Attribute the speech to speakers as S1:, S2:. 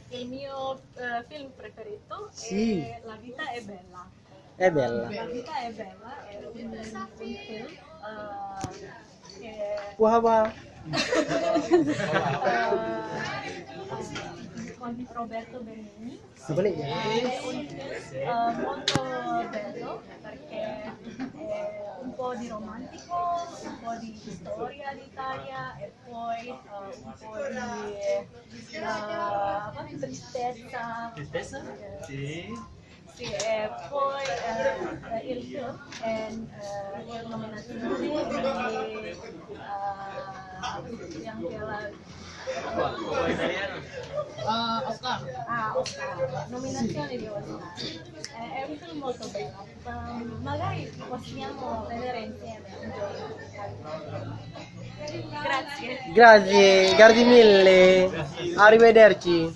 S1: Il mio film preferito
S2: Sì.
S1: è La vita è bella.
S2: È bella.
S1: La vita è bella è un film che
S2: Wah wah.
S1: con Roberto Benigni.
S2: Boleh ya?
S1: È un film molto bello perché è un po' di romantico, un po' di storia d'Italia e poi un po' di tristezza.
S3: Tristezza? Sì.
S1: Sì, e poi il film è nominazione di anche la
S3: Oscar.
S1: Oscar, nominazione di Oscar. È un film molto bello. Magari possiamo vedere insieme un giorno. Grazie.
S2: Grazie, grazie mille. Arrivederci.